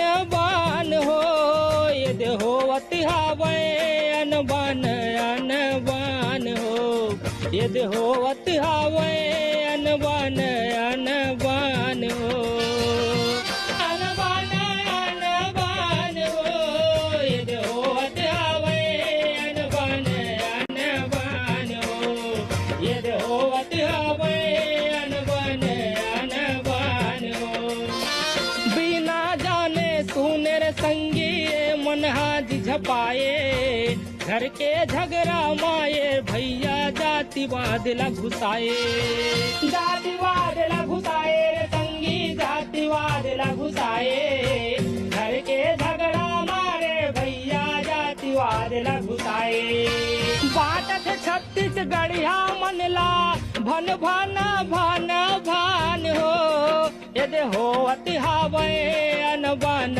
अनबान हो यदि होवत हावे अनबान अनबान हो यदि होवत हावे अनबान अनबान हो अनबान अनबान हो यदि होवत हावे अनबान अनबान हो यदि होवत हावे अनबान अनबान हो बिना जाने सुने रे संगी मन हाथ झपाए घर के झगड़ा माए भैया जातिवाद ला घुसाए जातिवाद ला घुसाए रे संगी जातिवाद ला घुसाए घर के झगड़ा मारे भैया जातिवाद ला घुसाए बात छत्तीसगढ़िया मनला भन भान भान भान हो यदि होवत हावे अनबन